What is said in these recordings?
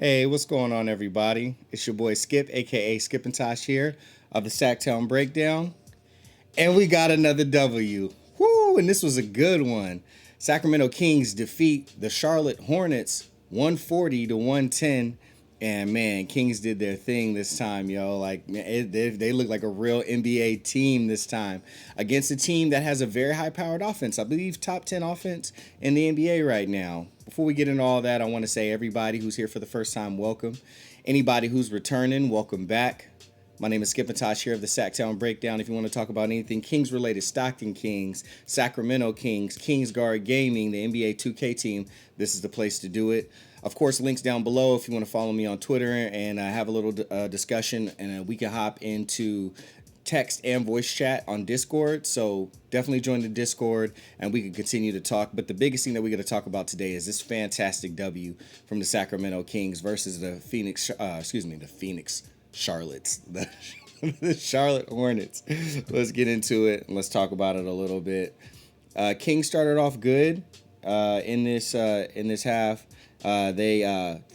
Hey, what's going on, everybody? It's your boy Skip, aka Skip and Tosh here of the Sacktown Breakdown, and we got another W. Woo! And this was a good one. Sacramento Kings defeat the Charlotte Hornets 140 to 110. And man, Kings did their thing this time, yo. Like, man, they look like a real NBA team this time against a team that has a very high-powered offense. I believe top 10 offense in the NBA right now. Before we get into all that, I want to say everybody who's here for the first time, welcome. Anybody who's returning, welcome back. My name is Skip and Tosh here of the Sacktown Breakdown. If you want to talk about anything Kings related, Stockton Kings, Sacramento Kings, Kingsguard Gaming, the NBA 2K team, this is the place to do it. Of course, links down below if you want to follow me on Twitter and have a little discussion, and we can hop into text and voice chat on Discord. So definitely join the Discord and we can continue to talk. But the biggest thing that we're going to talk about today is this fantastic W from the Sacramento Kings versus the Phoenix Charlottes, the Charlotte Hornets. Let's get into it and let's talk about it a little bit. Kings started off good in this half. They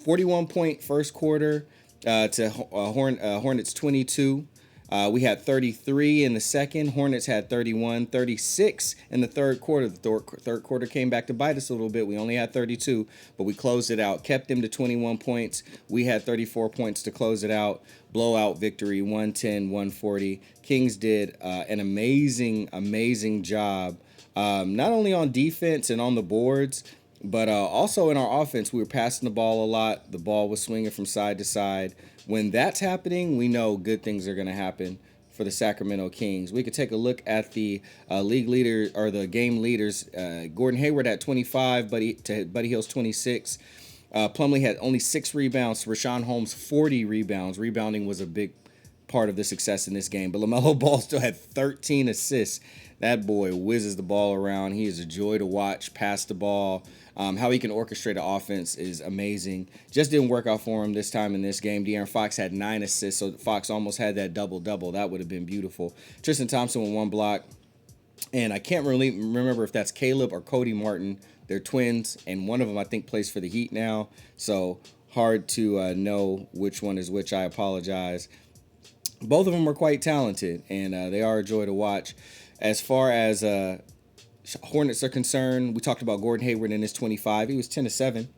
41-point first quarter to Hornets 22. We had 33 in the second. Hornets had 31, 36 in the third quarter. The third quarter came back to bite us a little bit. We only had 32, but we closed it out. Kept them to 21 points. We had 34 points to close it out. Blowout victory, 110-140. Kings did an amazing job, not only on defense and on the boards, but also in our offense. We were passing the ball a lot. The ball was swinging from side to side. When that's happening, we know good things are going to happen for the Sacramento Kings. We could take a look at the league leader or the game leaders. Gordon Hayward at 25, Buddy Hield's 26. Plumlee had only 6 rebounds. Rashawn Holmes 40 rebounds. Rebounding was a big part of the success in this game. But LaMelo Ball still had 13 assists. That boy whizzes the ball around. He is a joy to watch. Pass the ball. How he can orchestrate an offense is amazing. Just didn't work out for him this time in this game. Darren Fox had 9 assists, so Fox almost had that double-double. That would have been beautiful. Tristan Thompson with 1 block. And I can't really remember if that's Caleb or Cody Martin. They're twins, and one of them, I think, plays for the Heat now. So hard to know which one is which. I apologize. Both of them are quite talented, and they are a joy to watch. As far as Hornets are concerned, we talked about Gordon Hayward in his 25. He was 10 of 7,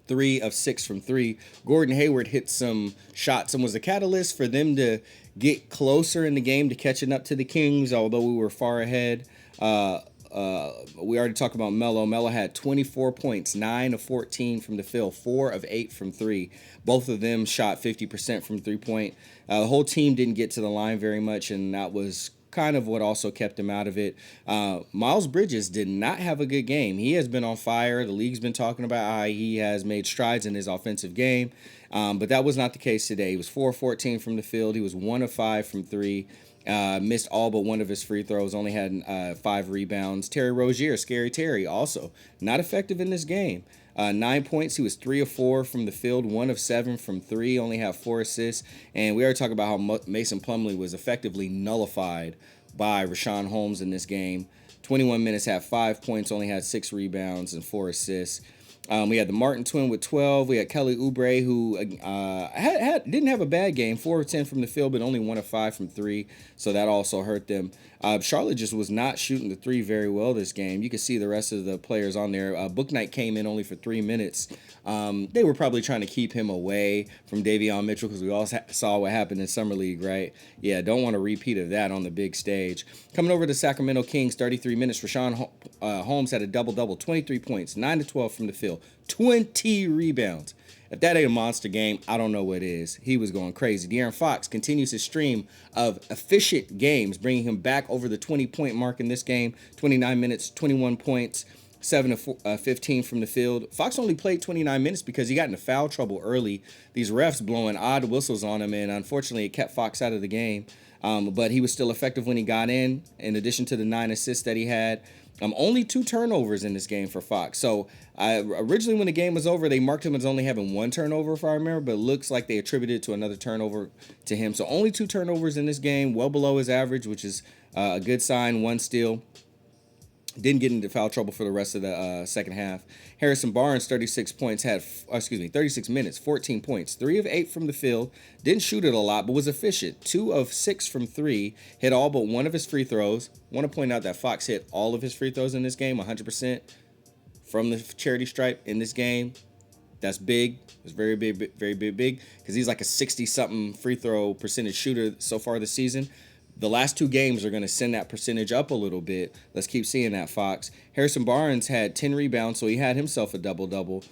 3 of 6 from 3. Gordon Hayward hit some shots and was the catalyst for them to get closer in the game to catching up to the Kings, although we were far ahead. We already talked about Melo. Melo had 24 points, 9 of 14 from the field, 4 of 8 from 3. Both of them shot 50% from 3-point. The whole team didn't get to the line very much, and that was kind of what also kept him out of it. Miles Bridges did not have a good game. He has been on fire. The league's been talking about how he has made strides in his offensive game, but that was not the case today. He was 4 of 14 from the field. He was 1 of 5 from 3. Missed all but one of his free throws, only had 5 rebounds. Terry Rozier, Scary Terry, also not effective in this game. 9 points. He was 3 of 4 from the field, 1 of 7 from 3, only had 4 assists. And we already talked about how Mason Plumlee was effectively nullified by Rashawn Holmes in this game. 21 minutes, had 5 points, only had 6 rebounds and 4 assists. We had the Martin twin with 12. We had Kelly Oubre, who didn't have a bad game, 4 of 10 from the field, but only 1 of 5 from 3. So that also hurt them. Charlotte just was not shooting the 3 very well this game. You can see the rest of the players on there. Bouknight came in only for 3 minutes. They were probably trying to keep him away from Davion Mitchell because we all saw what happened in Summer League, right? Yeah, don't want a repeat of that on the big stage. Coming over to Sacramento Kings, 33 minutes. Rashawn Holmes had a double-double, 23 points, 9 to 12 from the field, 20 rebounds. If that ain't a monster game, I don't know what is. He was going crazy. Darren Fox continues his stream of efficient games, bringing him back over the 20-point mark in this game. 29 minutes, 21 points, 7 of 15 from the field. Fox only played 29 minutes because he got into foul trouble early. These refs blowing odd whistles on him, and unfortunately it kept Fox out of the game. But he was still effective when he got in addition to the 9 assists that he had. Only 2 turnovers in this game for Fox. So originally when the game was over, they marked him as only having 1 turnover, if I remember, but it looks like they attributed it to another turnover to him. So only 2 turnovers in this game, well below his average, which is a good sign, 1 steal. Didn't get into foul trouble for the rest of the second half. Harrison Barnes, 36 points, 36 minutes, 14 points, 3 of 8 from the field. Didn't shoot it a lot, but was efficient. 2 of 6 from 3. Hit all but one of his free throws. Want to point out that Fox hit all of his free throws in this game, 100% from the charity stripe in this game. That's big. It's very big, very big, because he's like a 60-something free throw percentage shooter so far this season. The last 2 games are going to send that percentage up a little bit. Let's keep seeing that, Fox. Harrison Barnes had 10 rebounds, so he had himself a double-double.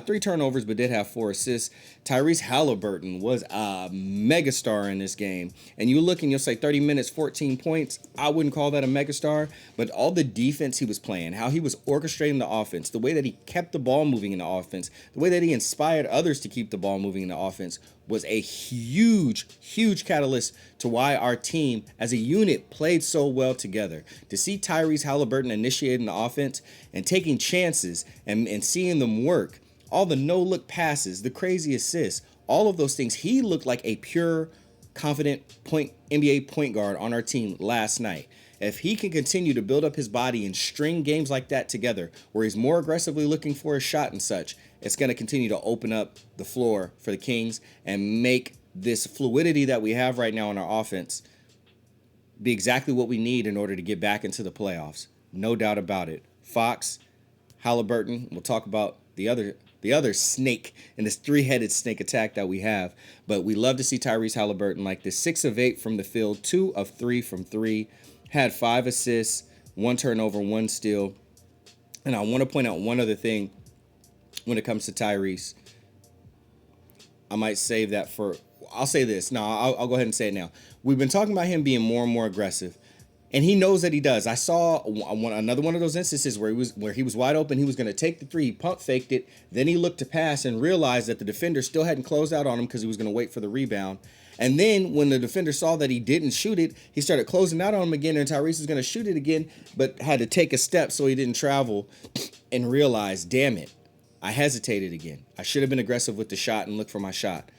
3 turnovers, but did have 4 assists. Tyrese Halliburton was a megastar in this game. And you look and you'll say 30 minutes, 14 points. I wouldn't call that a megastar, but all the defense he was playing, how he was orchestrating the offense, the way that he kept the ball moving in the offense, the way that he inspired others to keep the ball moving in the offense was a huge, huge catalyst to why our team as a unit played so well together. To see Tyrese Halliburton initiating the offense and taking chances and seeing them work, all the no-look passes, the crazy assists, all of those things, he looked like a pure, confident NBA point guard on our team last night. If he can continue to build up his body and string games like that together, where he's more aggressively looking for a shot and such, it's going to continue to open up the floor for the Kings and make this fluidity that we have right now in our offense be exactly what we need in order to get back into the playoffs. No doubt about it. Fox, Halliburton, we'll talk about the other snake in this 3-headed snake attack that we have. But we love to see Tyrese Halliburton like this. 6 of 8 from the field, 2 of 3 from 3. Had 5 assists, 1 turnover, 1 steal. And I want to point out one other thing when it comes to Tyrese. I might save that for... I'll say this. No, I'll go ahead and say it now. We've been talking about him being more and more aggressive. And he knows that he does. I saw another one of those instances where he was wide open. He was going to take the 3. He pump faked it. Then he looked to pass and realized that the defender still hadn't closed out on him because he was going to wait for the rebound. And then when the defender saw that he didn't shoot it, he started closing out on him again. And Tyrese was going to shoot it again, but had to take a step so he didn't travel and realized, damn it, I hesitated again. I should have been aggressive with the shot and looked for my shot.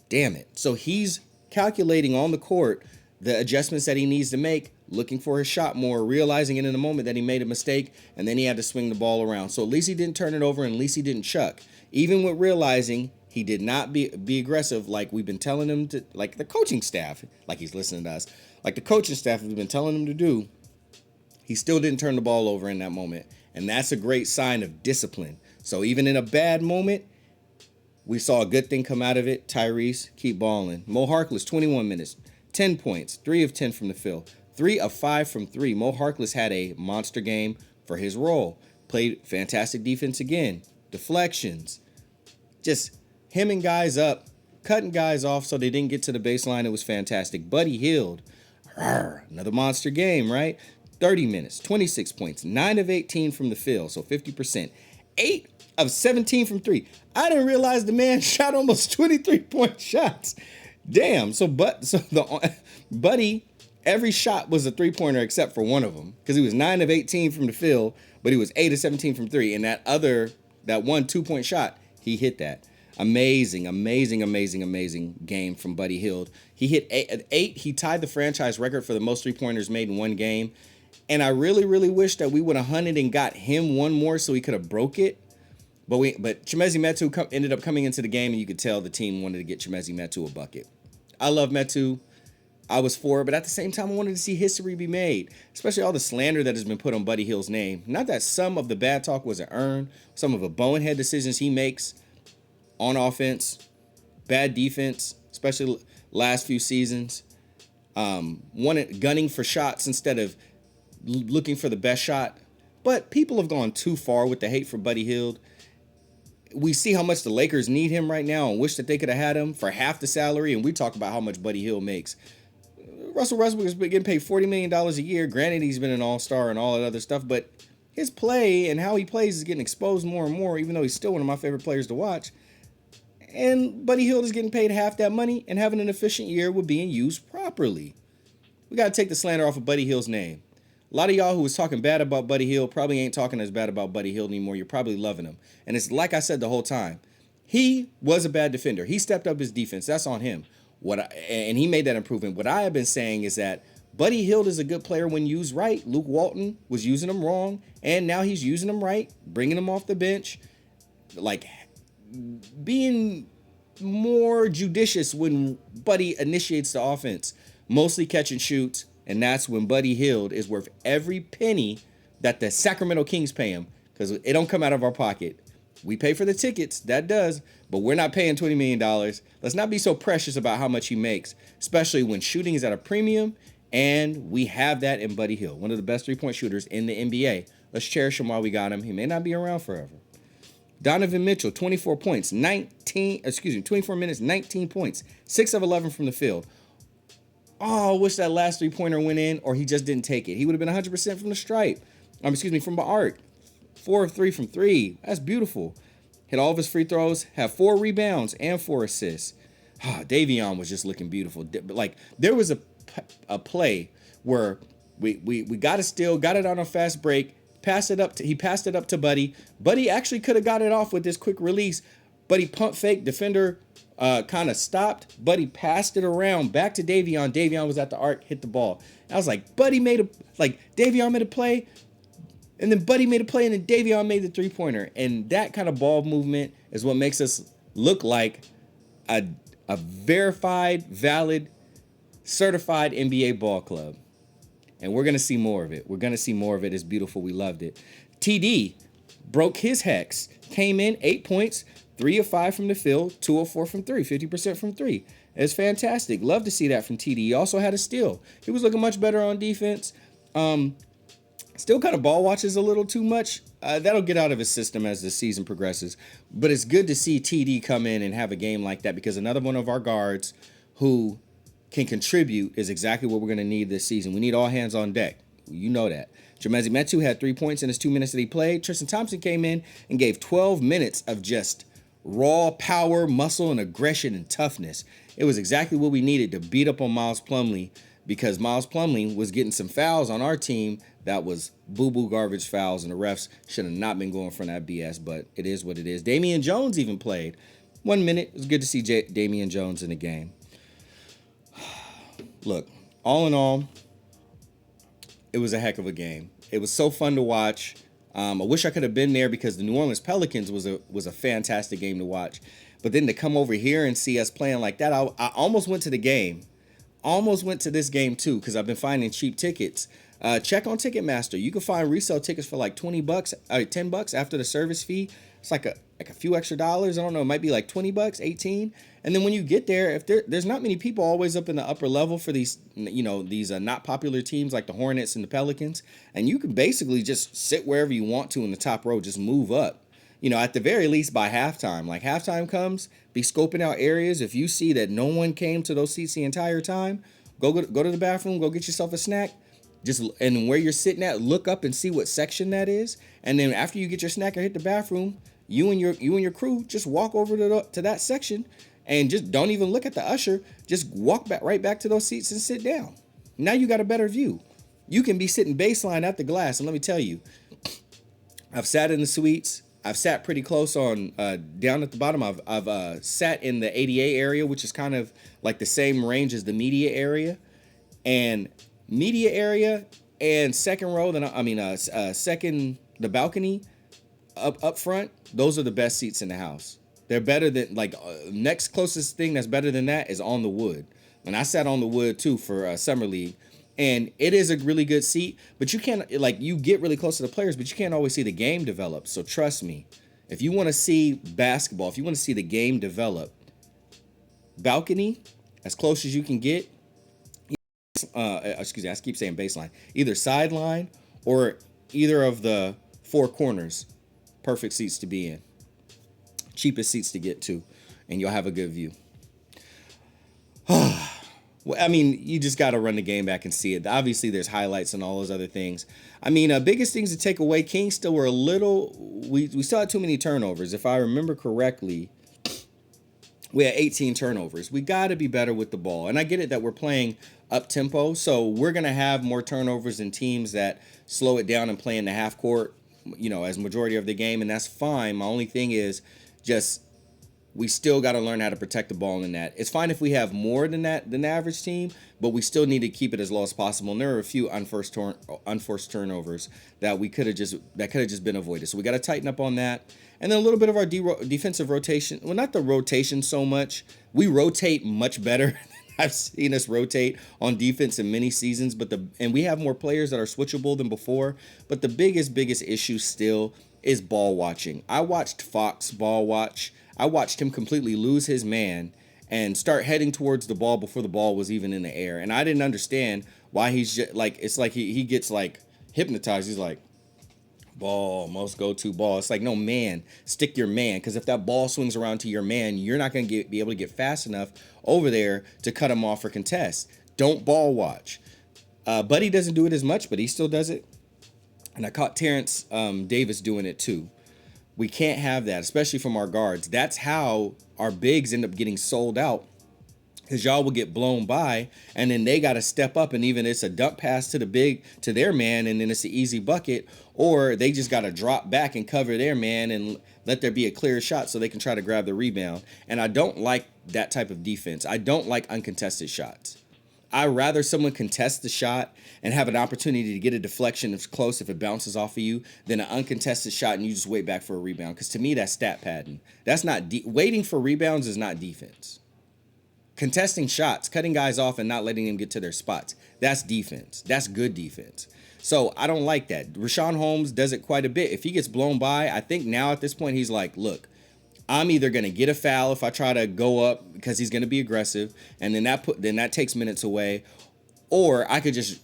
Damn it. So he's calculating on the court the adjustments that he needs to make, looking for his shot more, realizing it in a moment that he made a mistake, and then he had to swing the ball around. So at least he didn't turn it over, and at least he didn't chuck. Even with realizing he did not be aggressive like we've been telling him to, like the coaching staff, like he's listening to us, like the coaching staff has been telling him to do, he still didn't turn the ball over in that moment. And that's a great sign of discipline. So even in a bad moment, we saw a good thing come out of it. Tyrese, keep balling. Mo Harkless, 21 minutes, 10 points, 3 of 10 from the field, 3 of 5 from 3. Mo Harkless had a monster game for his role. Played fantastic defense again. Deflections. Just hemming guys up, cutting guys off so they didn't get to the baseline. It was fantastic. Buddy Hield, another monster game, right? 30 minutes, 26 points, 9 of 18 from the field, so 50%. 8 of 17 from 3. I didn't realize the man shot almost 23-point shots. Damn. So Buddy, every shot was a 3-pointer except for one of them, because he was 9 of 18 from the field, but he was 8 of 17 from 3. And that one 2-point shot, he hit that. Amazing game from Buddy Hield. He hit 8. He tied the franchise record for the most 3-pointers made in one game. And I really, really wish that we would have hunted and got him one more so he could have broke it. But Chimezie Metu ended up coming into the game, and you could tell the team wanted to get Chimezie Metu a bucket. I love Metu. I was for it, but at the same time, I wanted to see history be made, especially all the slander that has been put on Buddy Hield's name. Not that some of the bad talk wasn't earned, some of the bonehead decisions he makes on offense, bad defense, especially last few seasons, gunning for shots instead of looking for the best shot. But people have gone too far with the hate for Buddy Hield. We see how much the Lakers need him right now and wish that they could have had him for half the salary, and we talk about how much Buddy Hield makes. Russell Westbrook has been getting paid $40 million a year. Granted, he's been an all-star and all that other stuff, but his play and how he plays is getting exposed more and more, even though he's still one of my favorite players to watch. And Buddy Hield is getting paid half that money and having an efficient year with being used properly. We got to take the slander off of Buddy Hield's name. A lot of y'all who was talking bad about Buddy Hield probably ain't talking as bad about Buddy Hield anymore. You're probably loving him. And it's like I said the whole time. He was a bad defender. He stepped up his defense. That's on him. And he made that improvement. What I have been saying is that Buddy Hield is a good player when used right. Luke Walton was using him wrong, and now he's using him right, bringing him off the bench, like being more judicious when Buddy initiates the offense, mostly catch and shoots, and that's when Buddy Hield is worth every penny that the Sacramento Kings pay him, because it don't come out of our pocket. We pay for the tickets, that does, but we're not paying $20 million. Let's not be so precious about how much he makes, especially when shooting is at a premium, and we have that in Buddy Hield, one of the best three-point shooters in the NBA. Let's cherish him while we got him. He may not be around forever. Donovan Mitchell, 24 points, 24 minutes, 19 points, 6 of 11 from the field. Oh, I wish that last three-pointer went in, or he just didn't take it. He would have been 100% from the stripe. From the arc. 4 of 3 from 3. That's beautiful. Hit all of his free throws, have 4 rebounds and 4 assists. Davion was just looking beautiful. Like, there was a play where we got a steal, got it on a fast break, he passed it up to Buddy. Buddy actually could have got it off with this quick release, but he pump fake. Defender kind of stopped. Buddy passed it around back to Davion. Davion was at the arc, hit the ball. I was like, Davion made a play, and then Buddy made a play, and then Davion made the three-pointer. And that kind of ball movement is what makes us look like a verified, valid, certified NBA ball club. And we're going to see more of it. It's beautiful. We loved it. TD broke his hex. Came in 8 points, 3 of 5 from the field, 2 of 4 from 3, 50% from 3. It's fantastic. Love to see that from TD. He also had a steal. He was looking much better on defense. Still kind of ball watches a little too much. That'll get out of his system as the season progresses. But it's good to see TD come in and have a game like that, because another one of our guards who can contribute is exactly what we're going to need this season. We need all hands on deck. You know that. Chimezie Metu had 3 points in his 2 minutes that he played. Tristan Thompson came in and gave 12 minutes of just raw power, muscle, and aggression and toughness. It was exactly what we needed to beat up on Miles Plumlee, because Miles Plumlee was getting some fouls on our team that was boo-boo garbage fouls, and the refs should have not been going for that BS, but it is what it is. Damian Jones even played 1 minute. It was good to see Damian Jones in the game. Look, all in all, it was a heck of a game. It was so fun to watch. I wish I could have been there, because the New Orleans Pelicans was a fantastic game to watch. But then to come over here and see us playing like that, I almost went to the game. Almost went to this game too, because I've been finding cheap tickets. Check on Ticketmaster. You can find resale tickets for like $20, $10 after the service fee. It's like a few extra dollars. I don't know. It might be like $20, 18. And then when you get there, if there's not many people always up in the upper level for these not popular teams like the Hornets and the Pelicans, and you can basically just sit wherever you want to in the top row, just move up. At the very least by halftime. Like, halftime comes, be scoping out areas. If you see that no one came to those seats the entire time, go to the bathroom, go get yourself a snack. And where you're sitting at, look up and see what section that is. And then after you get your snack or hit the bathroom, you and your crew just walk over to that section, and just don't even look at the usher. Just walk right back to those seats and sit down. Now you got a better view. You can be sitting baseline at the glass. And let me tell you, I've sat in the suites. I've sat pretty close on down at the bottom. I've sat in the ADA area, which is kind of like the same range as the media area. And media area and second row, the balcony up front, those are the best seats in the house. They're better than, next closest thing that's better than that is on the wood. And I sat on the wood too for Summer League. And it is a really good seat, but you can't, you get really close to the players, but you can't always see the game develop. So trust me, if you want to see basketball, if you want to see the game develop, balcony, as close as you can get, I keep saying baseline, either sideline or either of the 4 corners, perfect seats to be in. Cheapest seats to get to, and you'll have a good view. Well, you just got to run the game back and see it. Obviously, there's highlights and all those other things. Biggest things to take away, Kings still were we still had too many turnovers. If I remember correctly, we had 18 turnovers. We got to be better with the ball. And I get it that we're playing up-tempo, so we're going to have more turnovers than teams that slow it down and play in the half court, as majority of the game, and that's fine. My only thing is just we still got to learn how to protect the ball in that. It's fine if we have more than the average team, but we still need to keep it as low as possible. And there are a few unforced turnovers that could have just been avoided. So we got to tighten up on that. And then a little bit of our defensive rotation. Well, not the rotation so much. We rotate much better. I've seen us rotate on defense in many seasons, and we have more players that are switchable than before. But the biggest issue still is ball watching. I watched Fox ball watch. I watched him completely lose his man and start heading towards the ball before the ball was even in the air. And I didn't understand why he's just like, it's like he gets like hypnotized. He's like, ball, most go-to ball. It's like, no, man, stick your man. Because if that ball swings around to your man, you're not going to be able to get fast enough over there to cut him off or contest. Don't ball watch. Buddy doesn't do it as much, but he still does it. And I caught Terrence Davis doing it too. We can't have that, especially from our guards. That's how our bigs end up getting sold out, because y'all will get blown by, and then they got to step up, and even it's a dump pass to their man, and then it's an easy bucket, or they just got to drop back and cover their man and let there be a clear shot so they can try to grab the rebound. And I don't like that type of defense. I don't like uncontested shots. I'd rather someone contest the shot and have an opportunity to get a deflection if it's close, if it bounces off of you, than an uncontested shot and you just wait back for a rebound. Because to me, that's stat padding. That's not waiting for rebounds is not defense. Contesting shots, cutting guys off and not letting them get to their spots, that's defense. That's good defense. So I don't like that. Rashawn Holmes does it quite a bit. If he gets blown by, I think now at this point he's like, look, I'm either going to get a foul if I try to go up because he's going to be aggressive, and then that takes minutes away, or I could just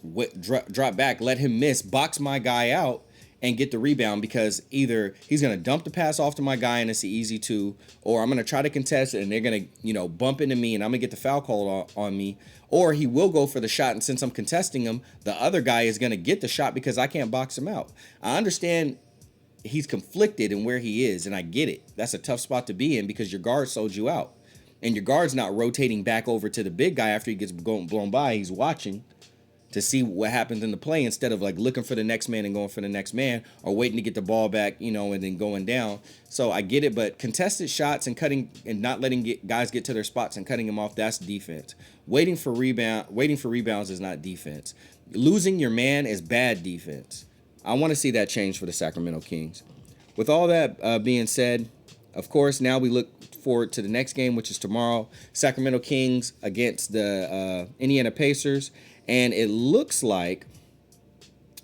drop back, let him miss, box my guy out, and get the rebound, because either he's going to dump the pass off to my guy and it's easy to, or I'm going to try to contest it and they're going to, bump into me and I'm going to get the foul called on me, or he will go for the shot, and since I'm contesting him, the other guy is going to get the shot because I can't box him out. I understand he's conflicted in where he is, and I get it. That's a tough spot to be in because your guard sold you out. And your guard's not rotating back over to the big guy after he gets blown by. He's watching to see what happens in the play instead of like looking for the next man and going for the next man, or waiting to get the ball back, and then going down. So I get it, but contested shots and cutting and not letting guys get to their spots and cutting them off, that's defense. Waiting for rebounds is not defense. Losing your man is bad defense. I want to see that change for the Sacramento Kings. With all that being said, of course, now we look forward to the next game, which is tomorrow. Sacramento Kings against the Indiana Pacers. And it looks like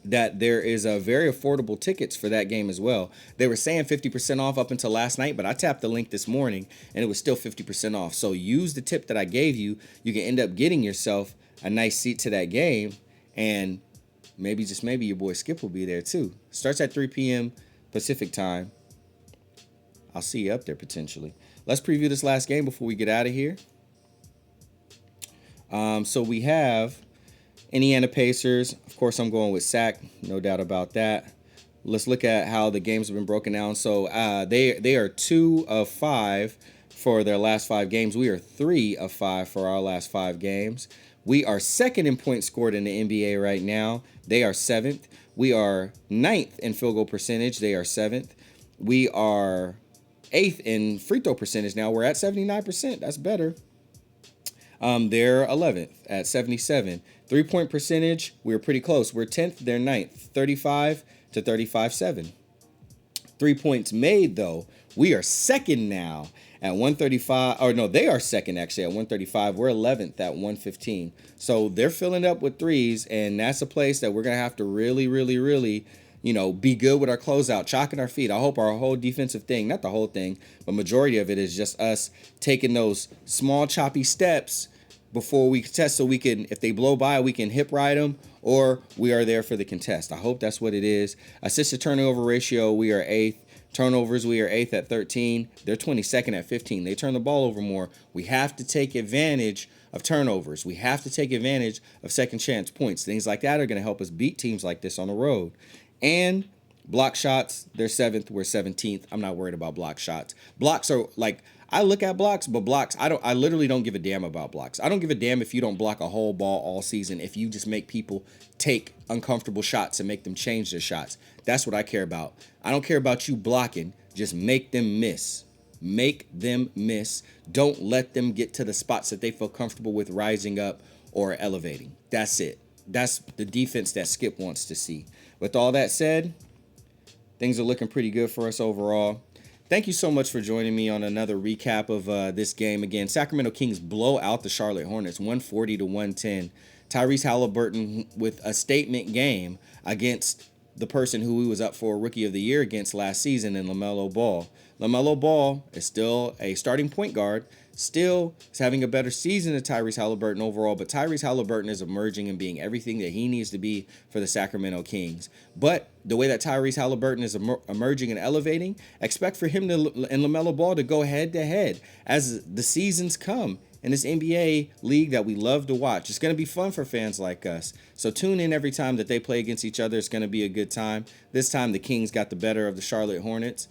that there is a very affordable tickets for that game as well. They were saying 50% off up until last night, but I tapped the link this morning and it was still 50% off. So use the tip that I gave you. You can end up getting yourself a nice seat to that game, and maybe, just maybe, your boy Skip will be there too. Starts at 3 p.m. Pacific time. I'll see you up there potentially. Let's preview this last game before we get out of here. So we have Indiana Pacers. Of course, I'm going with Sac. No doubt about that. Let's look at how the games have been broken down. So they are 2 of 5 for their last 5 games. We are 3 of 5 for our last 5 games. We are second in points scored in the NBA right now. They are 7th. We are 9th in field goal percentage. They are 7th. We are 8th in free throw percentage now. We're at 79%. That's better. They're 11th at 77. 3-point percentage, we're pretty close. We're 10th. They're 9th. 35 to 35-7. 3 points made, though, we are second now at 135. Or no, they are second actually at 135. We're 11th at 115. So they're filling up with threes, and that's a place that we're going to have to really, really, really, be good with our closeout, chalking our feet. I hope our whole defensive thing, not the whole thing, but majority of it is just us taking those small choppy steps before we contest, so we can, if they blow by, we can hip ride them, or we are there for the contest. I hope that's what it is. Assist to turnover ratio, we are 8th. Turnovers, we are 8th at 13. They're 22nd at 15. They turn the ball over more. We have to take advantage of turnovers. We have to take advantage of second chance points. Things like that are going to help us beat teams like this on the road. And block shots, they're 7th. We're 17th. I'm not worried about block shots. Blocks are like, I look at blocks, but blocks, I literally don't give a damn about blocks. I don't give a damn if you don't block a whole ball all season, if you just make people take uncomfortable shots and make them change their shots. That's what I care about. I don't care about you blocking. Just make them miss. Make them miss. Don't let them get to the spots that they feel comfortable with rising up or elevating. That's it. That's the defense that Skip wants to see. With all that said, things are looking pretty good for us overall. Thank you so much for joining me on another recap of this game. Again, Sacramento Kings blow out the Charlotte Hornets 140-110. Tyrese Halliburton with a statement game against the person who he was up for Rookie of the Year against last season in LaMelo Ball. LaMelo Ball is still a starting point guard, still is having a better season than Tyrese Halliburton overall, but Tyrese Halliburton is emerging and being everything that he needs to be for the Sacramento Kings. But the way that Tyrese Halliburton is emerging and elevating, expect for him and LaMelo Ball to go head-to-head as the seasons come in this NBA league that we love to watch. It's going to be fun for fans like us. So tune in every time that they play against each other. It's going to be a good time. This time the Kings got the better of the Charlotte Hornets.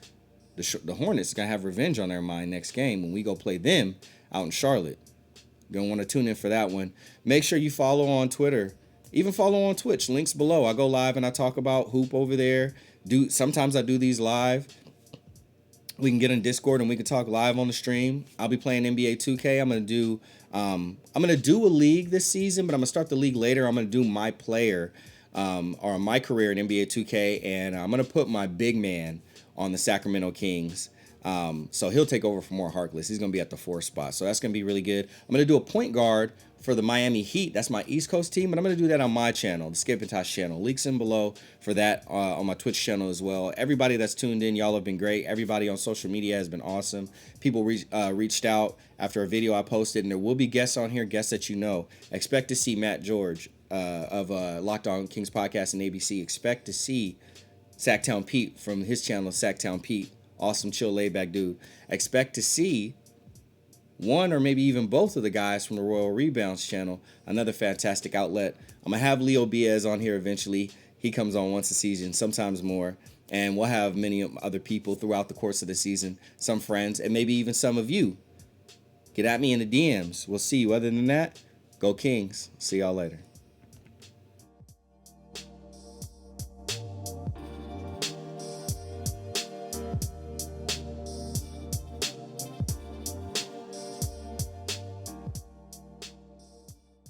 The Hornets are going to have revenge on their mind next game when we go play them out in Charlotte. You're going to want to tune in for that one. Make sure you follow on Twitter. Even follow on Twitch. Links below. I go live and I talk about hoop over there. Sometimes I do these live. We can get in Discord and we can talk live on the stream. I'll be playing NBA 2K. I'm gonna do a league this season, but I'm gonna start the league later. I'm gonna do my player or my career in NBA 2K, and I'm gonna put my big man on the Sacramento Kings. So he'll take over for more Harkless. He's going to be at the 4th spot. So that's going to be really good. I'm going to do a point guard for the Miami Heat. That's my East Coast team. But I'm going to do that on my channel, the Skip and Tosh channel. Links in below for that on my Twitch channel as well. Everybody that's tuned in, y'all have been great. Everybody on social media has been awesome. People reached out after a video I posted. And there will be guests on here, guests that you know. Expect to see Matt George of Locked On Kings Podcast and ABC. Expect to see Sacktown Pete from his channel, Sacktown Pete. Awesome, chill, laid-back dude. Expect to see one or maybe even both of the guys from the Royal Rebounds channel, another fantastic outlet. I'm going to have Leo Biaz on here eventually. He comes on once a season, sometimes more. And we'll have many other people throughout the course of the season, some friends, and maybe even some of you. Get at me in the DMs. We'll see you. Other than that, go Kings. See y'all later.